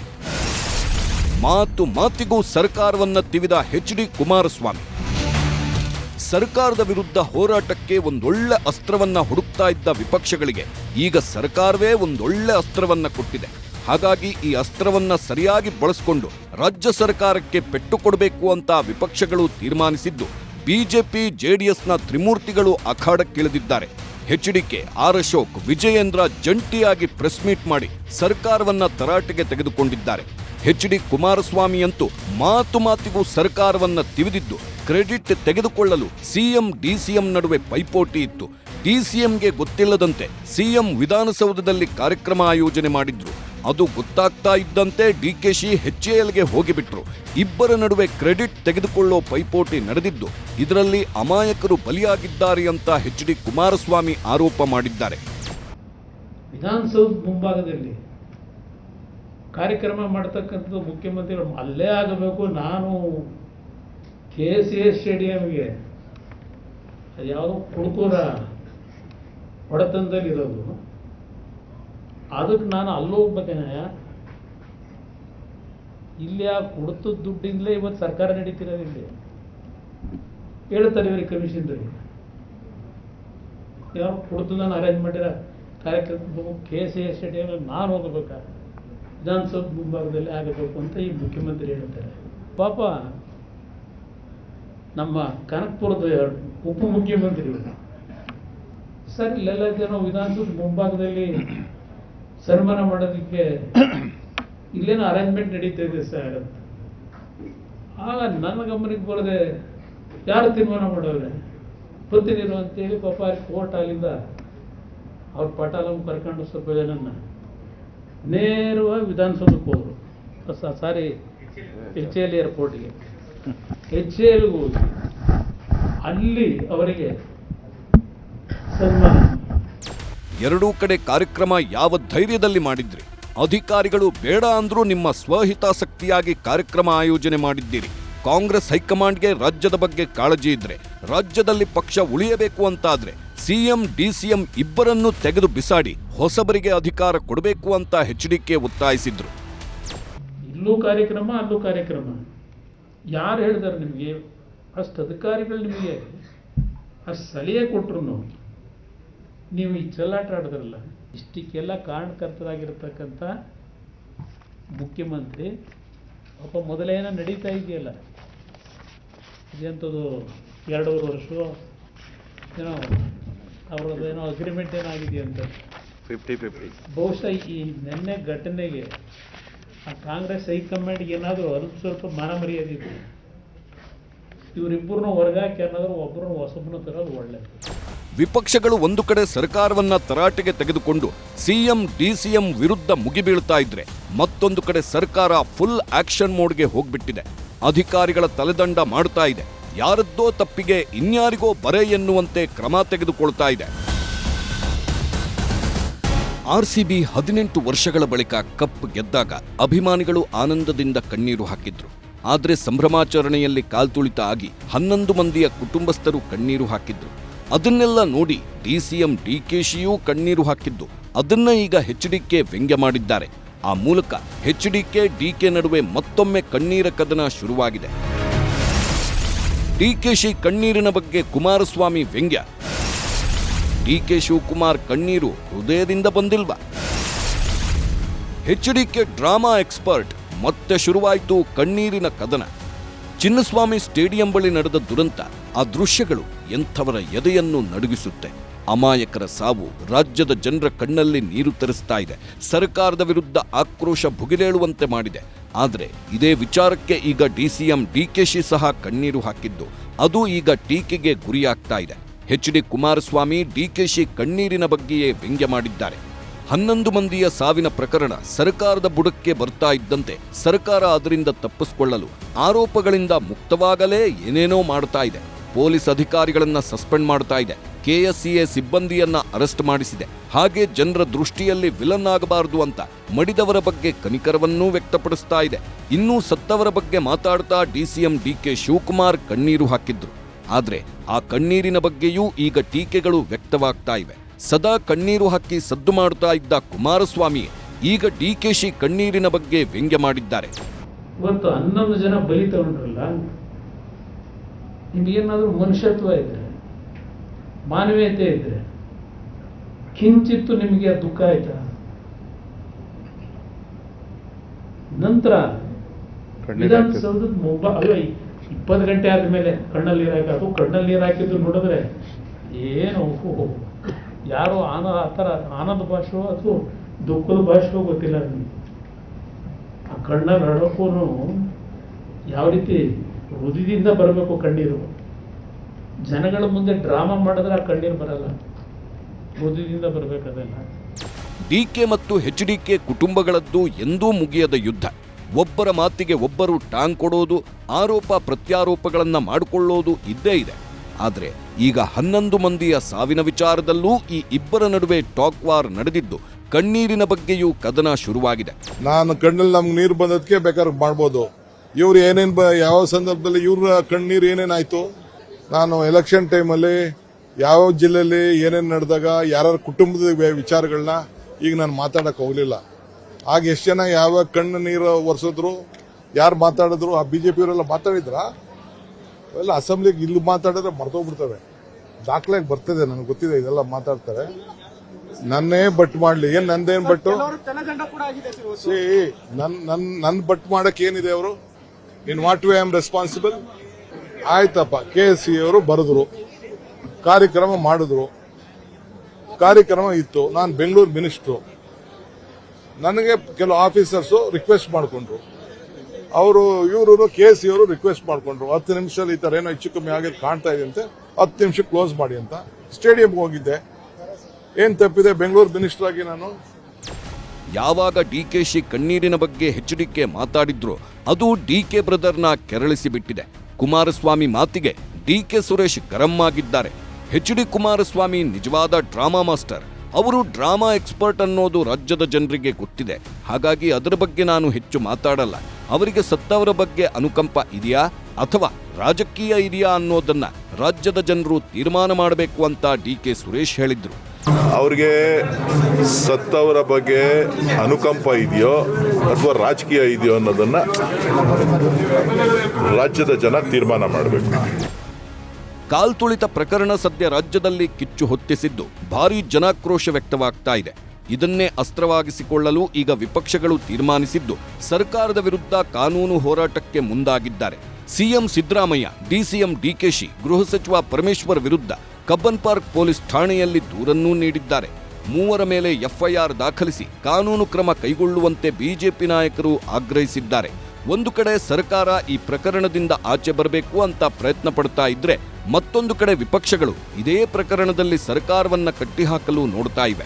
ಮಾತಿಗೂ ಸರ್ಕಾರವನ್ನ ತಿವಿದ HD ಕುಮಾರಸ್ವಾಮಿ. ಸರ್ಕಾರದ ವಿರುದ್ಧ ಹೋರಾಟಕ್ಕೆ ಒಂದೊಳ್ಳೆ ಅಸ್ತ್ರವನ್ನ ಹುಡುಕ್ತಾ ಇದ್ದ ವಿಪಕ್ಷಗಳಿಗೆ ಈಗ ಸರ್ಕಾರವೇ ಒಂದೊಳ್ಳೆ ಅಸ್ತ್ರವನ್ನ ಕೊಟ್ಟಿದೆ. ಹಾಗಾಗಿ ಈ ಅಸ್ತ್ರವನ್ನ ಸರಿಯಾಗಿ ಬಳಸಿಕೊಂಡು ರಾಜ್ಯ ಸರ್ಕಾರಕ್ಕೆ ಪೆಟ್ಟು ಕೊಡಬೇಕು ಅಂತ ವಿಪಕ್ಷಗಳು ತೀರ್ಮಾನಿಸಿದ್ದು, ಬಿಜೆಪಿ, JDSನ ತ್ರಿಮೂರ್ತಿಗಳು ಅಖಾಡಕ್ಕಿಳಿದಿದ್ದಾರೆ. HDK, ಅಶೋಕ್, ವಿಜಯೇಂದ್ರ ಜಂಟಿಯಾಗಿ ಪ್ರೆಸ್ ಮೀಟ್ ಮಾಡಿ ಸರ್ಕಾರವನ್ನ ತರಾಟೆಗೆ ತೆಗೆದುಕೊಂಡಿದ್ದಾರೆ. HD ಕುಮಾರಸ್ವಾಮಿಯಂತೂ ಮಾತಿಗೂ ಸರ್ಕಾರವನ್ನ ತಿವಿದಿದ್ದು, ಕ್ರೆಡಿಟ್ ತೆಗೆದುಕೊಳ್ಳಲು CM, DCM ನಡುವೆ ಪೈಪೋಟಿ ಇತ್ತು. DCMಗೆ ಗೊತ್ತಿಲ್ಲದಂತೆ CM ವಿಧಾನಸೌಧದಲ್ಲಿ ಕಾರ್ಯಕ್ರಮ ಆಯೋಜನೆ ಮಾಡಿದ್ರು. ಅದು ಗೊತ್ತಾಗ್ತಾ ಇದ್ದಂತೆ ಡಿಕೆಶಿ HALಗೆ ಹೋಗಿಬಿಟ್ರು. ಇಬ್ಬರ ನಡುವೆ ಕ್ರೆಡಿಟ್ ತೆಗೆದುಕೊಳ್ಳೋ ಪೈಪೋಟಿ ನಡೆದಿದ್ದು, ಇದರಲ್ಲಿ ಅಮಾಯಕರು ಬಲಿಯಾಗಿದ್ದಾರೆ ಅಂತ HD ಕುಮಾರಸ್ವಾಮಿ ಆರೋಪ ಮಾಡಿದ್ದಾರೆ. ವಿಧಾನಸೌಧ ಮುಂಭಾಗದಲ್ಲಿ ಕಾರ್ಯಕ್ರಮ ಮಾಡ್ತಕ್ಕಂಥದ್ದು ಮುಖ್ಯಮಂತ್ರಿಗಳು ಅಲ್ಲೇ ಆಗಬೇಕು. ನಾನು KCA ಸ್ಟೇಡಿಯಂಗೆ ಅದು ಯಾವುದೋ ಕುಡುಕೂರ ಹೊಡೆತನದಲ್ಲಿರೋದು, ಅದಕ್ಕೆ ನಾನು ಅಲ್ಲಿ ಹೋಗ್ಬೇಕೇನ? ಇಲ್ಲಿ ಆ ಕುಡಿತದ ದುಡ್ಡಿಂದಲೇ ಇವತ್ತು ಸರ್ಕಾರ ನಡೀತಿರೋದು. ಇಲ್ಲಿ ಹೇಳ್ತಾರೆ ಇವ್ರಿಗೆ ಕಮಿಷನ್ದವ್ರಿಗೆ, ಯಾವ ಕುಡಿತದನ್ನು ಅರೇಂಜ್ ಮಾಡಿರೋ ಕಾರ್ಯಕ್ರಮ KCA ಸ್ಟೇಡಿಯಂಗೆ ನಾನು ಹೋಗಬೇಕಾ? ವಿಧಾನಸೌಧ ಮುಂಭಾಗದಲ್ಲಿ ಆಗಬೇಕು ಅಂತ ಈ ಮುಖ್ಯಮಂತ್ರಿ ಹೇಳ್ತಾರೆ. ಪಾಪ ನಮ್ಮ ಕನಕಪುರದ ಉಪಮುಖ್ಯಮಂತ್ರಿಗಳು ಸರ್ ಇಲ್ಲೆಲ್ಲ ಜನ ವಿಧಾನಸೌಧ ಮುಂಭಾಗದಲ್ಲಿ ಸನ್ಮಾನ ಮಾಡೋದಕ್ಕೆ ಇಲ್ಲೇನೋ ಅರೇಂಜ್ಮೆಂಟ್ ನಡೀತಾ ಇದೆ ಸರ್ ಅಂತ. ಆಗ ನನ್ನ ಗಮನಕ್ಕೆ ಬರದೆ ಯಾರು ತೀರ್ಮಾನ ಮಾಡೋರೆ ಬರ್ತೀನಿರು ಅಂತೇಳಿ ಪಾಪ ಕೋರ್ಟ್ ಅಲ್ಲಿಂದ ಅವ್ರ ಪಟಾಲನ್ನು ಕರ್ಕೊಂಡು ಸ್ವಲ್ಪ ಜನನ್ನ ನೇರವಾಗಿ ವಿಧಾನಸೌಧಕ್ಕೆ ಹೋದರು. ಸಾರಿ HAL ಏರ್ಪೋರ್ಟ್ಗೆ. HALಗೆ ಹೋಗಿ ಅಲ್ಲಿ ಅವರಿಗೆ ಸನ್ಮಾನ. ಎರಡೂ ಕಡೆ ಕಾರ್ಯಕ್ರಮ ಯಾವ ಧೈರ್ಯದಲ್ಲಿ ಮಾಡಿದ್ರಿ? ಅಧಿಕಾರಿಗಳು ಬೇಡ ಅಂದ್ರೂ ನಿಮ್ಮ ಸ್ವಹಿತಾಸಕ್ತಿಯಾಗಿ ಕಾರ್ಯಕ್ರಮ ಆಯೋಜನೆ ಮಾಡಿದ್ದೀರಿ. ಕಾಂಗ್ರೆಸ್ ಹೈಕಮಾಂಡ್ಗೆ ರಾಜ್ಯದ ಬಗ್ಗೆ ಕಾಳಜಿ ಇದ್ರೆ, ರಾಜ್ಯದಲ್ಲಿ ಪಕ್ಷ ಉಳಿಯಬೇಕು ಅಂತಾದ್ರೆ CM DCM ಇಬ್ಬರನ್ನೂ ತೆಗೆದು ಬಿಸಾಡಿ ಹೊಸಬರಿಗೆ ಅಧಿಕಾರ ಕೊಡಬೇಕು ಅಂತ HDK ಒತ್ತಾಯಿಸಿದ್ರು. ಇಲ್ಲೂ ಕಾರ್ಯಕ್ರಮ ಅಲ್ಲೂ ಕಾರ್ಯಕ್ರಮ. ಯಾರು ಹೇಳಿದಾರೆ ನಿಮಗೆ? ಅಷ್ಟು ಅಧಿಕಾರಿಗಳು ನಿಮಗೆ ಅಷ್ಟು ಸಲಹೆ ಕೊಟ್ಟರು ನೀವು ಈ ಚೆಲ್ಲಾಟ ಆಡಿದ್ರಲ್ಲ. ಇಷ್ಟಕ್ಕೆಲ್ಲ ಕಾರಣಕರ್ತರಾಗಿರ್ತಕ್ಕಂಥ ಮುಖ್ಯಮಂತ್ರಿ ಪಾಪ ಮೊದಲೇನೋ ನಡೀತಾ ಇದೆಯಲ್ಲ, ಇದಂಥದ್ದು 2.5 ವರ್ಷ ಏನೋ ಅವ್ರದ್ದೇನೋ ಅಗ್ರಿಮೆಂಟ್ ಏನಾಗಿದೆಯಂತ 50-50. ಬಹುಶಃ ಈ ನೆನ್ನೆ ಘಟನೆಗೆ ಆ ಕಾಂಗ್ರೆಸ್ ಹೈಕಮಾಂಡ್ಗೆ ಏನಾದರೂ ಸ್ವಲ್ಪ ಮಾನ ಮರ್ಯಾದಿದೆ. ಇವರಿಬ್ಬರನ್ನ ಹೊರಗಾಕಿ ಏನಾದರೂ ಒಬ್ಬರನ್ನ ಹೊಸಬನ ತರೋದು ಒಳ್ಳೆಯದು. ವಿಪಕ್ಷಗಳು ಒಂದು ಕಡೆ ಸರ್ಕಾರವನ್ನ ತರಾಟೆಗೆ ತೆಗೆದುಕೊಂಡು CM DCM ವಿರುದ್ಧ ಮುಗಿಬೀಳ್ತಾ ಇದ್ರೆ, ಮತ್ತೊಂದು ಕಡೆ ಸರ್ಕಾರ ಫುಲ್ ಆಕ್ಷನ್ ಮೋಡ್ಗೆ ಹೋಗ್ಬಿಟ್ಟಿದೆ. ಅಧಿಕಾರಿಗಳ ತಲೆದಂಡ ಮಾಡ್ತಾ ಇದೆ. ಯಾರದ್ದೋ ತಪ್ಪಿಗೆ ಇನ್ಯಾರಿಗೋ ಬರೆ ಎನ್ನುವಂತೆ ಕ್ರಮ ತೆಗೆದುಕೊಳ್ತಾ ಇದೆ. RCB 18 ವರ್ಷಗಳ ಬಳಿಕ ಕಪ್ ಗೆದ್ದಾಗ ಅಭಿಮಾನಿಗಳು ಆನಂದದಿಂದ ಕಣ್ಣೀರು ಹಾಕಿದ್ರು. ಆದರೆ ಸಂಭ್ರಮಾಚರಣೆಯಲ್ಲಿ ಕಾಲ್ತುಳಿತ ಆಗಿ 11 ಮಂದಿಯ ಕುಟುಂಬಸ್ಥರು ಕಣ್ಣೀರು ಹಾಕಿದ್ರು. ಅದನ್ನೆಲ್ಲ ನೋಡಿ DCM DKಶಿಯೂ ಕಣ್ಣೀರು ಹಾಕಿದ್ದು. ಅದನ್ನ ಈಗ HDK ವ್ಯಂಗ್ಯ ಮಾಡಿದ್ದಾರೆ. ಆ ಮೂಲಕ HDK DK ನಡುವೆ ಮತ್ತೊಮ್ಮೆ ಕಣ್ಣೀರ ಕದನ ಶುರುವಾಗಿದೆ. DKಶಿ ಕಣ್ಣೀರಿನ ಬಗ್ಗೆ ಕುಮಾರಸ್ವಾಮಿ ವ್ಯಂಗ್ಯ. DK ಶಿವಕುಮಾರ್ ಕಣ್ಣೀರು ಹೃದಯದಿಂದ ಬಂದಿಲ್ವಾ? HDK drama expert. ಮತ್ತೆ ಶುರುವಾಯಿತು ಕಣ್ಣೀರಿನ ಕದನ. ಚಿನ್ನಸ್ವಾಮಿ ಸ್ಟೇಡಿಯಂ ಬಳಿ ನಡೆದ ದುರಂತ, ಆ ದೃಶ್ಯಗಳು ಎಂಥವರ ಎದೆಯನ್ನು ನಡುಗಿಸುತ್ತೆ. ಅಮಾಯಕರ ಸಾವು ರಾಜ್ಯದ ಜನರ ಕಣ್ಣಲ್ಲಿ ನೀರು ತರಿಸ್ತಾ ಇದೆ. ಸರ್ಕಾರದ ವಿರುದ್ಧ ಆಕ್ರೋಶ ಭುಗಿಲೇಳುವಂತೆ ಮಾಡಿದೆ. ಆದರೆ ಇದೇ ವಿಚಾರಕ್ಕೆ ಈಗ DCM DKಶಿ ಸಹ ಕಣ್ಣೀರು ಹಾಕಿದ್ದು, ಅದು ಈಗ ಟೀಕೆಗೆ ಗುರಿಯಾಗ್ತಾ ಇದೆ. HD ಕುಮಾರಸ್ವಾಮಿ DKಶಿ ಕಣ್ಣೀರಿನ ಬಗ್ಗೆಯೇ ವ್ಯಂಗ್ಯ ಮಾಡಿದ್ದಾರೆ. 11 ಮಂದಿಯ ಸಾವಿನ ಪ್ರಕರಣ ಸರ್ಕಾರದ ಬುಡಕ್ಕೆ ಬರ್ತಾ ಇದ್ದಂತೆ ಸರ್ಕಾರ ಅದರಿಂದ ತಪ್ಪಿಸಿಕೊಳ್ಳಲು ಆರೋಪಗಳಿಂದ ಮುಕ್ತವಾಗಲೇ ಏನೇನೋ ಮಾಡ್ತಾ ಇದೆ. ಪೊಲೀಸ್ ಅಧಿಕಾರಿಗಳನ್ನ ಸಸ್ಪೆಂಡ್ ಮಾಡ್ತಾ ಇದೆ. KSCA ಸಿಬ್ಬಂದಿಯನ್ನ ಅರೆಸ್ಟ್ ಮಾಡಿಸಿದೆ. ಹಾಗೆ ಜನರ ದೃಷ್ಟಿಯಲ್ಲಿ ವಿಲನ್ ಆಗಬಾರದು ಅಂತ ಮಡಿದವರ ಬಗ್ಗೆ ಕನಿಕರವನ್ನೂ ವ್ಯಕ್ತಪಡಿಸ್ತಾ ಇದೆ. ಇನ್ನೂ ಸತ್ತವರ ಬಗ್ಗೆ ಮಾತಾಡ್ತಾ DCM DK ಶಿವಕುಮಾರ್ ಕಣ್ಣೀರು ಹಾಕಿದ್ರು. ಆದ್ರೆ ಆ ಕಣ್ಣೀರಿನ ಬಗ್ಗೆಯೂ ಈಗ ಟೀಕೆಗಳು ವ್ಯಕ್ತವಾಗ್ತಾ ಇವೆ. ಸದಾ ಕಣ್ಣೀರು ಹಾಕಿ ಸದ್ದು ಮಾಡ್ತಾ ಇದ್ದ ಕುಮಾರಸ್ವಾಮಿ ಈಗ DKಶಿ ಕಣ್ಣೀರಿನ ಬಗ್ಗೆ ವ್ಯಂಗ್ಯ ಮಾಡಿದ್ದಾರೆ. ಇವತ್ತು 11 ಜನ ಬಲಿ ತಗೊಂಡ್ರಲ್ಲ, ನಿಮಗೇನಾದ್ರೂ ಮನುಷ್ಯತ್ವ ಇದ್ರೆ, ಮಾನವೀಯತೆ ಇದ್ರೆ, ಕಿಂಚಿತ್ತು ನಿಮಗೆ ದುಃಖ ಆಯ್ತಾ? ನಂತರ ವಿಧಾನಸೌಧದ ಮೊಬೈಲ್ 20 ಗಂಟೆ ಆದ್ಮೇಲೆ ಕಣ್ಣಲ್ಲಿ ನೀರು ಹಾಕಿ, ಅದು ಕಣ್ಣಲ್ಲಿ ನೀರು ಹಾಕಿದ್ದು ನೋಡಿದ್ರೆ ಏನು ಯಾರೋ ಆ ಥರ ಆನಂದ ಭಾಷೆಯೋ ಅಥವಾ ದುಃಖದ ಭಾಷೆಯೋ ಗೊತ್ತಿಲ್ಲ ನನಗೆ. ಆ ಕಣ್ಣಲ್ಲಿ ಹಡಕ್ಕೂ ಯಾವ ರೀತಿ ಹೃದಯದಿಂದ ಬರಬೇಕು ಕಣ್ಣೀರು. ಜನಗಳ ಮುಂದೆ ಡ್ರಾಮಾ ಮಾಡಿದ್ರೆ ಆ ಕಣ್ಣೀರು ಬರಲ್ಲ, ಹೃದಯದಿಂದ ಬರಬೇಕದೆಲ್ಲ. ಡಿಕೆ ಮತ್ತು ಎಚ್ಡಿಕೆ ಕುಟುಂಬಗಳದ್ದು ಎಂದೂ ಮುಗಿಯದ ಯುದ್ಧ. ಒಬ್ಬರ ಮಾತಿಗೆ ಒಬ್ಬರು ಟಾಂಗ್ ಕೊಡೋದು, ಆರೋಪ ಪ್ರತ್ಯಾರೋಪಗಳನ್ನ ಮಾಡಿಕೊಳ್ಳೋದು ಇದ್ದೇ ಇದೆ. ಆದರೆ ಈಗ 11 ಮಂದಿಯ ಸಾವಿನ ವಿಚಾರದಲ್ಲೂ ಈ ಇಬ್ಬರ ನಡುವೆ ಟಾಕ್ ವಾರ್ ನಡೆದಿದ್ದು, ಕಣ್ಣೀರಿನ ಬಗ್ಗೆಯೂ ಕದನ ಶುರುವಾಗಿದೆ. ನಾನು ಕಣ್ಣಲ್ಲಿ ನಮ್ಗೆ ನೀರು ಬಂದದಕ್ಕೆ ಬೇಕಾದ್ರೆ ಮಾಡ್ಬೋದು. ಇವ್ರು ಯಾವ ಸಂದರ್ಭದಲ್ಲಿ ಇವ್ರ ಕಣ್ಣೀರು ಏನೇನಾಯ್ತು, ನಾನು ಎಲೆಕ್ಷನ್ ಟೈಮಲ್ಲಿ ಯಾವ ಜಿಲ್ಲೆಯಲ್ಲಿ ಏನೇನು ನಡೆದಾಗ ಯಾರ್ಯಾರ ಕುಟುಂಬದ ವಿಚಾರಗಳನ್ನ ಈಗ ನಾನು ಮಾತಾಡಕ್ಕೆ ಹೋಗಲಿಲ್ಲ. ಆಗ ಎಷ್ಟು ಜನ ಯಾವ ಕಣ್ಣು ನೀರು ಒರೆಸಿದ್ರು, ಯಾರು ಮಾತಾಡಿದ್ರು, ಆ ಬಿಜೆಪಿಯವರೆಲ್ಲ ಮಾತಾಡಿದ್ರ ಎಲ್ಲ ಅಸೆಂಬ್ಲಿಗೆ ಇಲ್ಲಿ ಮಾತಾಡಿದ್ರೆ ಮರ್ತೋಗ್ಬಿಡ್ತವೆ. ದಾಖಲೆಗೆ ಬರ್ತದೆ, ನನಗೆ ಗೊತ್ತಿದೆ, ಇದೆಲ್ಲ ಮಾತಾಡ್ತಾರೆ. ನನ್ನೇ ಬಟ್ ಮಾಡ್ಲಿ, ಏನ್ ನಂದೇನ್ ಬಟ್ಟು ನನ್ ಬಟ್ ಮಾಡಕ್ ಏನಿದೆ? ಅವರು in what way I am responsible? ಆಯ್ತಪ್ಪ, KSC ಅವರು ಬರೆದ್ರು, ಕಾರ್ಯಕ್ರಮ ಮಾಡಿದ್ರು, ಕಾರ್ಯಕ್ರಮ ಇತ್ತು. ನಾನು ಬೆಂಗಳೂರು ಮಿನಿಸ್ಟ್ರು, ನನಗೆ ಕೆಲವು ಆಫೀಸರ್ಸ್ ರಿಕ್ವೆಸ್ಟ್ ಮಾಡ್ಕೊಂಡ್ರು, ಇವರು KSC ಅವರು ರಿಕ್ವೆಸ್ಟ್ ಮಾಡ್ಕೊಂಡ್ರು, 10 ನಿಮಿಷದಲ್ಲಿ ಈ ತರ ಏನೋ ಹೆಚ್ಚು ಕಮ್ಮಿ ಆಗಿ ಕಾಣ್ತಾ ಇದೆ ಅಂತೆ, 10 ನಿಮಿಷ ಕ್ಲೋಸ್ ಮಾಡಿ ಅಂತ. ಸ್ಟೇಡಿಯಂಗೆ ಹೋಗಿದ್ದೆ. ಏನ್ ತಪ್ಪಿದೆ ಬೆಂಗಳೂರು ಮಿನಿಸ್ಟರ್ ಆಗಿ ನಾನು? ಯಾವಾಗ DKಶಿ ಕಣ್ಣೀರಿನ ಬಗ್ಗೆ ಎಚ್ಡಿಕೆ ಮಾತಾಡಿದ್ರು, ಅದು DK ಬ್ರದರ್ನ ಕೆರಳಿಸಿ ಬಿಟ್ಟಿದೆ. ಕುಮಾರಸ್ವಾಮಿ ಮಾತಿಗೆ DK ಸುರೇಶ್ ಗರಂ ಆಗಿದ್ದಾರೆ. HD ಕುಮಾರಸ್ವಾಮಿ ನಿಜವಾದ ಡ್ರಾಮಾ ಮಾಸ್ಟರ್. ಅವರು ಡ್ರಾಮಾ ಎಕ್ಸ್ಪರ್ಟ್ ಅನ್ನೋದು ರಾಜ್ಯದ ಜನರಿಗೆ ಗೊತ್ತಿದೆ. ಹಾಗಾಗಿ ಅದರ ಬಗ್ಗೆ ನಾನು ಹೆಚ್ಚು ಮಾತಾಡಲ್ಲ. ಅವರಿಗೆ ಸತ್ತವರ ಬಗ್ಗೆ ಅನುಕಂಪ ಇದೆಯಾ ಅಥವಾ ರಾಜಕೀಯ ಇದೆಯಾ ಅನ್ನೋದನ್ನ ರಾಜ್ಯದ ಜನರು ತೀರ್ಮಾನ ಮಾಡಬೇಕು ಅಂತ DK ಸುರೇಶ್ ಹೇಳಿದ್ರು. ಅವ್ರಿಗೆ ಸತ್ತವರ ಬಗ್ಗೆ ಅನುಕಂಪ ಇದೆಯೋ ಅಥವಾ ರಾಜಕೀಯ ಇದೆಯೋ ಅನ್ನೋದನ್ನ ರಾಜ್ಯದ ಜನ ತೀರ್ಮಾನ ಮಾಡಬೇಕು. ಕಾಲ್ತುಳಿತ ಪ್ರಕರಣ ಸದ್ಯ ರಾಜ್ಯದಲ್ಲಿ ಕಿಚ್ಚು ಹೊತ್ತಿಸಿದ್ದು, ಭಾರೀ ಜನಾಕ್ರೋಶ ವ್ಯಕ್ತವಾಗ್ತಾ ಇದೆ. ಇದನ್ನೇ ಅಸ್ತ್ರವಾಗಿಸಿಕೊಳ್ಳಲು ಈಗ ವಿಪಕ್ಷಗಳು ತೀರ್ಮಾನಿಸಿದ್ದು, ಸರ್ಕಾರದ ವಿರುದ್ಧ ಕಾನೂನು ಹೋರಾಟಕ್ಕೆ ಮುಂದಾಗಿದ್ದಾರೆ. ಸಿಎಂ ಸಿದ್ದರಾಮಯ್ಯ, ಡಿಸಿಎಂ DKಶಿ, ಗೃಹ ಸಚಿವ ಪರಮೇಶ್ವರ್ ವಿರುದ್ಧ ಕಬ್ಬನ್ ಪಾರ್ಕ್ ಪೊಲೀಸ್ ಠಾಣೆಯಲ್ಲಿ ದೂರನ್ನೂ ನೀಡಿದ್ದಾರೆ. 3 ಮೇಲೆ FIR ದಾಖಲಿಸಿ ಕಾನೂನು ಕ್ರಮ ಕೈಗೊಳ್ಳುವಂತೆ ಬಿಜೆಪಿ ನಾಯಕರು ಆಗ್ರಹಿಸಿದ್ದಾರೆ. ಒಂದು ಕಡೆ ಸರ್ಕಾರ ಈ ಪ್ರಕರಣದಿಂದ ಆಚೆ ಬರಬೇಕು ಅಂತ ಪ್ರಯತ್ನ ಪಡ್ತಾ ಇದ್ರೆ, ಮತ್ತೊಂದು ಕಡೆ ವಿಪಕ್ಷಗಳು ಇದೇ ಪ್ರಕರಣದಲ್ಲಿ ಸರ್ಕಾರವನ್ನ ಕಟ್ಟಿಹಾಕಲು ನೋಡ್ತಾ ಇವೆ.